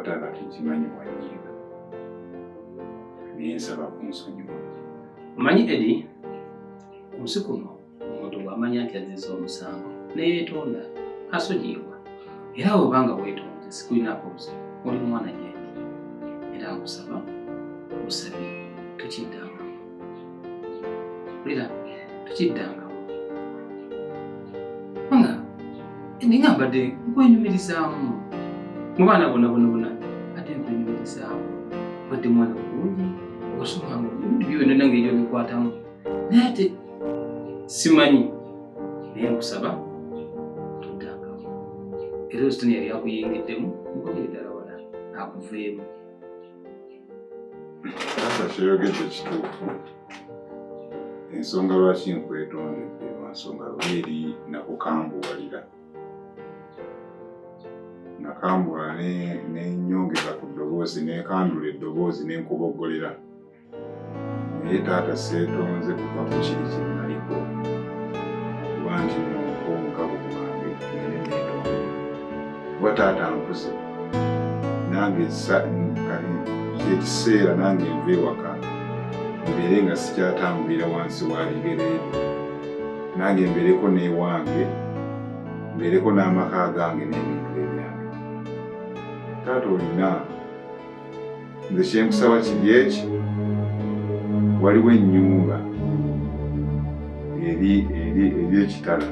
wataka tukimanyi wanyiga ninsaba kunsonyiwa. Manyi Eddie, olusiku luno omuntu bw'amanya nti azizza omusango neyeetonda asonyiyibwa. Era bw'obanga weetonze sikulinaako buzibu, oli mwana gyendi. Era nkusaba osabe tukiddangamu. Wulira tukiddangamu. Nga ninga mbadde nkwenyumirizaamu mu baana bonna ate nkwenyumirizaamu. Mbadde mwana bulungi osomanga ebintu byonna nange ebyo bikwatamu. Naye ate simanyi naye nkusaba tuddangamu. Era ositoni yali akuyingiddemu mukogere ddala wala akuveemu. Taata kyeyogedde kituufu. Ensonga lwaki nkwetondedde lwa nsonga lweri nakukambuwalira. Nakambuwala nenyongeza ku ddoboozi nekandula eddoboozi nenkuboggolera. Naye taata seetonze kuva ku kiri kye naliko. Kuba nti nonkongabo bwange nene neetonde. Kuba taata nkuze. Nange ekiseera nange nva ewaka. Mbeere nga sikyatambulira wansi wa bigere ebyo. Nange mbeereko n'ewange. Mbeereko n'amaka gange n'ebintu ebyange. Taata olina nze kyenkusaba kiri eki. Waliwo ennyumba eri ekitala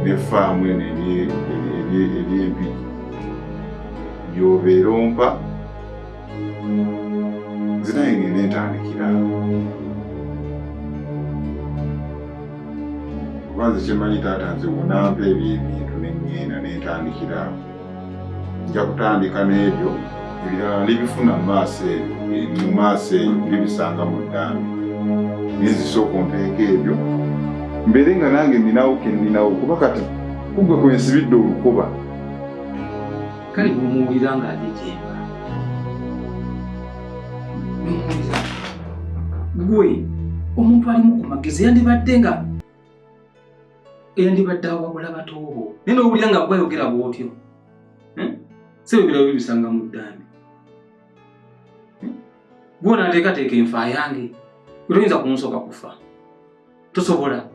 n'effaamu eno ery'empiki by'obeera ompa nze naye ngenda entandikira. Kuba nze kyemanyi taata nze wonampa ebyo ebintu neŋŋenda n'entandikira. Nja kutandika n'ebyo ebirala ndibifuna mu maaso eyo ndibisanga mu ddambi. Nenzisooka ompeeko ebyo mbeere nga nange ninawo ke ninawo kuba kati kugwe kwensibidde olukoba. Kale bw'omuwulira ng'ajejeemba gwe omuntu alimu ku magezi yandibadde awabula batoobo. Naye n'owulira nga gwayogera bw'otyo sebe birabo bibisanga mu ddambi. Gwona ateekateeka enfa yange toyinza kunsooka kufa. Tosobola.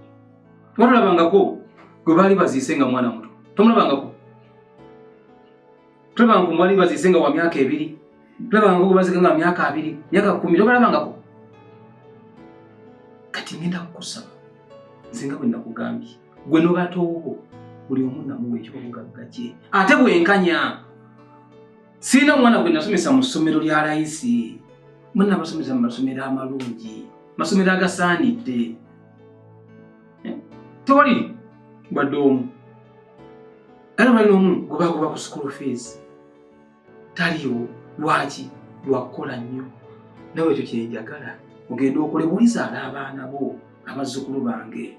Watolabangako gwe baali baziise nga mwana muto. Tomulabangako. Tolabanga ku mwali baziise nga wa myaka 2. Tolabanga gwe baziise nga myaka 2, myaka 10. Tobalabangako. Kati ngenda kukusaba. Nze nga bwe nakugambye. Gwe n'obatoobo buli omu namuwa ekyobugagga kye. Ate bwenkanya. Sina mwana gwe nasomesa mu ssomero lya layisi. Mwana basomesa mu masomero amalungi. Masomero agasaanidde. Tewali badde omu. Era bali omu gwe bakuba ku school fees. Taliwo. Lwaki? Lwakukola nnyo. Nawe ekyo kyenjagala. Ogenda okole bulizaala abaana bo abazzukulu bange.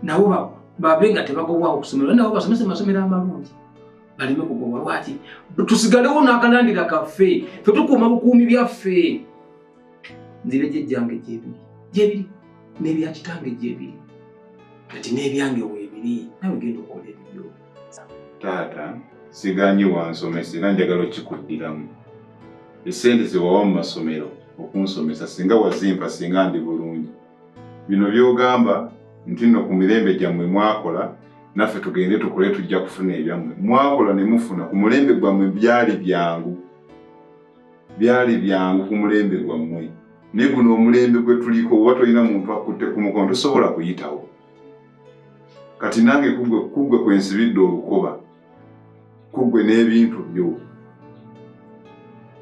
Nabo babe nga tebagobwawo ku ssomero. Nabo basomese mu masomero amalungi. Balime kugobwa lwaki? Tusigalewo n'akalandira kaffe. Ffe tukuuma bukuumi byaffe. Nzire jjajjange gyebiri. N'ebya kitange gyebiri. Kati n'ebyange weebiri. Nawe genda okola ebyo. Taata, siganye wansomesa era njagala okikuddiramu. Essente ze wawa mu masomero okunsomesa singa wazimpa singa ndi bulungi. Bino by'ogamba nti nno ku mirembe gyammwe mwakola naffe tugende tukole tujja kufuna ebyammwe. Mwakola ne mufuna ku mulembe gwammwe byali byangu. Byali byangu ku mulembe gwammwe. Naye guno omulembe gwe tuliko oba tolina muntu akutte ku mukono tosobola kuyitawo. Kati nange kugwe kwensibidde olukoba. Kugwe n'ebintu byo.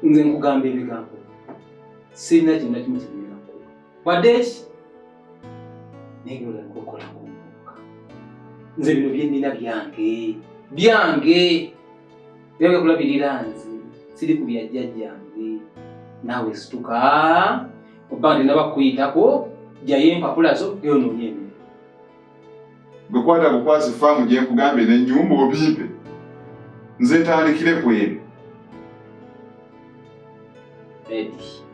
Nze nkugamba ebigambo. Sirina kintu kimu kigenda kukola. Wadde eki? Naye olabika okola ng'omuvubuka. Nze bino bye nnina byange. Byange kulabirira nze. Siri ku bya jjajjange. Naawe situka. Oba ndi nabakuyitako jjayo empapula zo yonoonye emirimu. Gwe kwata bukwasi faamu gye nkugambye n'ennyumba obiipe. Nze ntandikire ku ebyo. Eddie,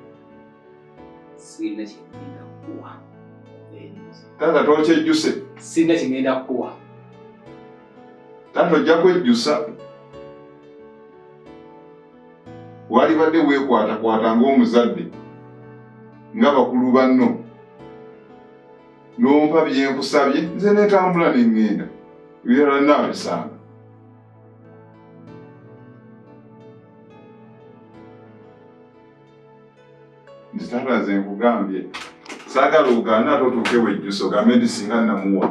sirina kigenda kukuwa. Taata tokyejjuse. Sirina kigenda kukuwa. Taata ojja kwejjusa. walibadde weekwatakwata ng'omuzadde nga bakulu banno n'ompa byenkusabye nze neetambula ne ŋŋenda ebirala nnaabisanga. Nze taata nze nkugambye saagala ogaane ate otuuke wejjusa ogambe nti singa namuwa.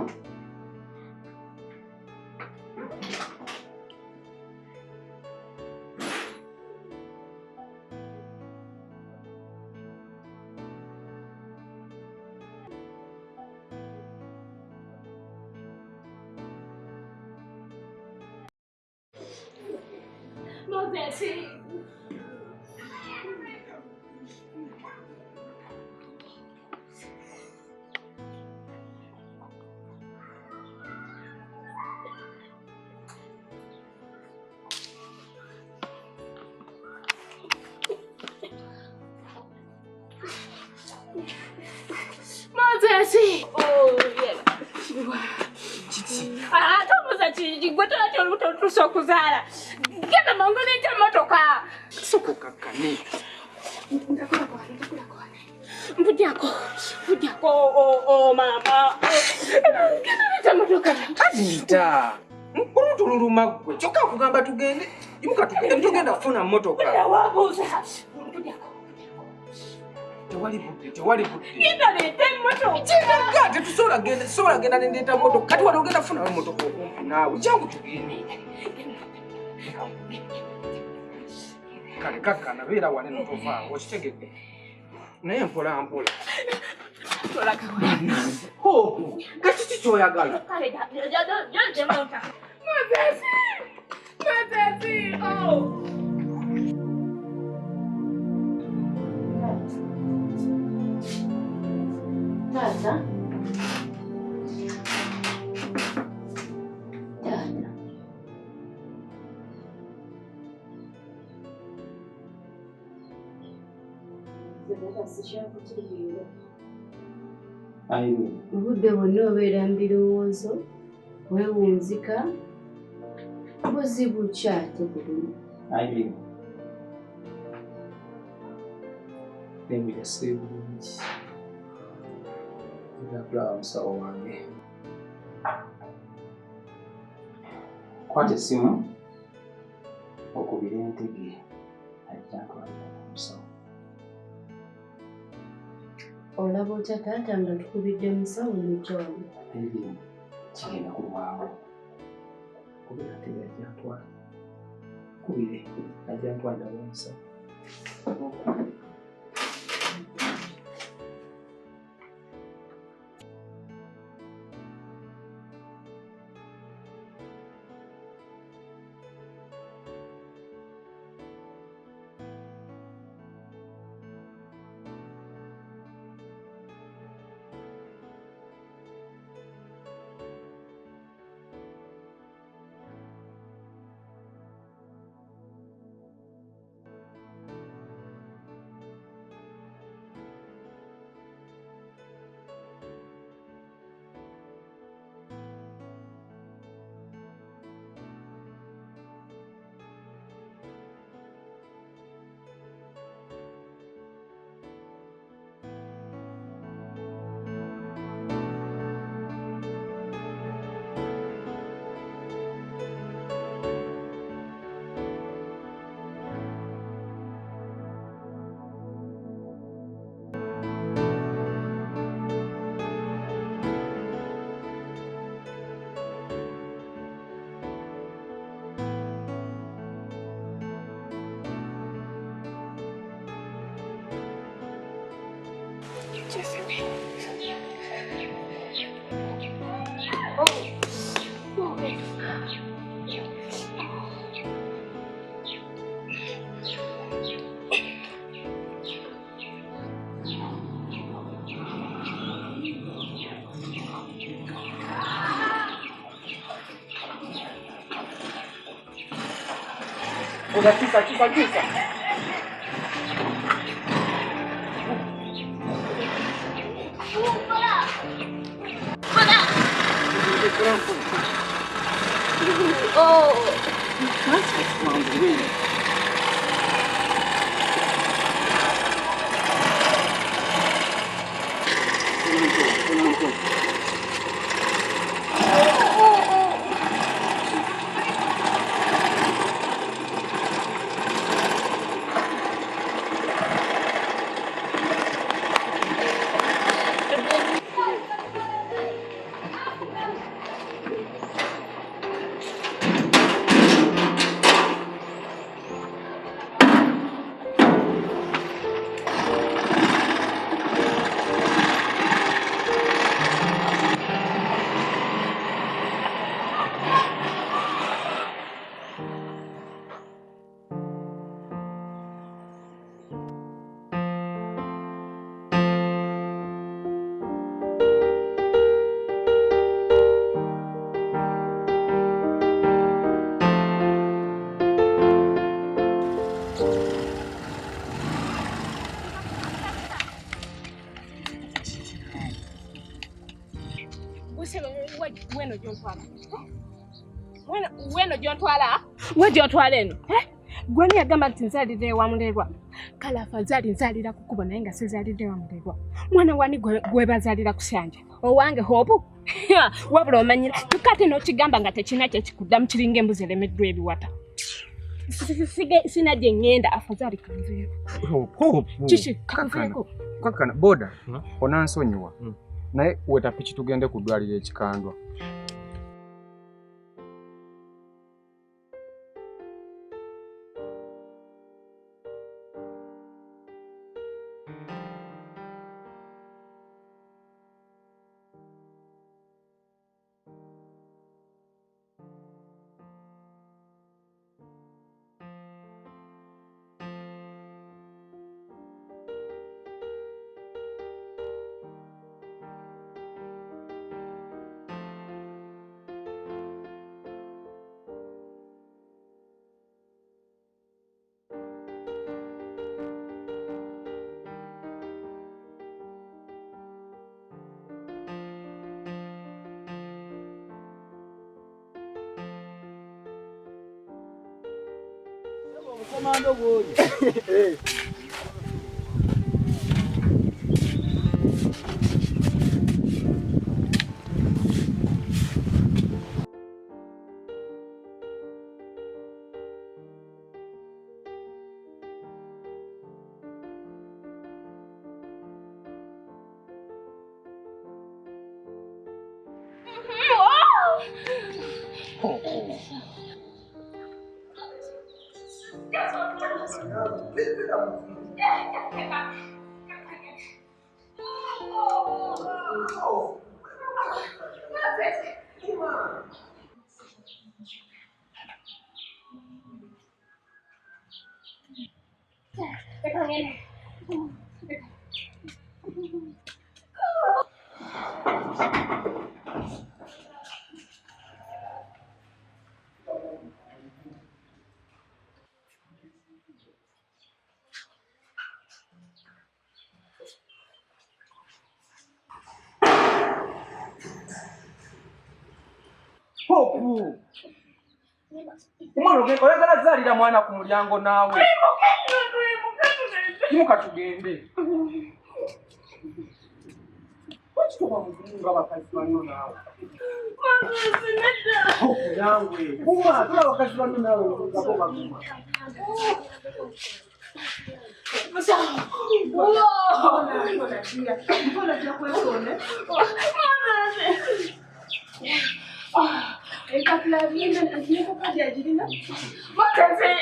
Moses! Oh, yeah. Ah, tomuza chiji, gwetala choluto tusokuzala. Genda mangoleta motoka. Sokokakane. Ndakula kwa. Mbudyako, oh, mama. Genda motoka. Adita. Mkulutululuma gwe. Choka kugamba tugende. Imuka tugenda kufuna motoka. Wabuza. Mbudyako. Tewali budde. Genda leta motoka. Chega tetusobola genda nendeta motoka. Kati wano ogenda kufuna motoka okumpi naawe. Jangu tugende. Kale kakkana beera wane notovaawo okitegedde. Naye mpola. Hoho, kati kiki kyoyagala? Moses! Oh! Tata. Obudde bwonna obeera mu birowoozo, weewunzika, buzibu ki ate bulumi? Nembira seebulungi. Ndakulaba musawo wange. Kwata essimu okubira entege ajja ntwalira ku musawo. Olaba otya taata nga tukubidde musawo n'ekyawo? Ebiri kigenda kulwawo. Kubira ntege ajja ntwala. Kubire ajja ntwalira ku musawo. Unatisa kisa. Oh. Weno jontwala. Weno jontwala. We jontwala eno. Gwani yagamba nti nzalire wa mulerwa. Kala afadhali nzalira kukuba naye nga sizalire wa mulerwa. Mwana wani gwe bazalira kusyanja. Owange hopu. Wabula omanyira tukate n'okigamba nga tekina kye kikuddamu kiringa embuzi eremeddwa ebiwata. Sina gye ngenda afadhali kanveeko. Kishi kanveeko. Kakana boda onansonyiwa. Naye weta piki tugende ku ddwaliro ekikandwa. Komando boy. Hopu. Umwana oyagala zalira mwana ku mulyango naawe. Muka tugende. Wachikoba mugunga bakazi bano naawe. Hopu yange. Kuma tula bakazi bano naawe ngabo baguma. Masa. Mbona chakwesone? Eka klavienda na kile kwa kazi ajirina. Makaze.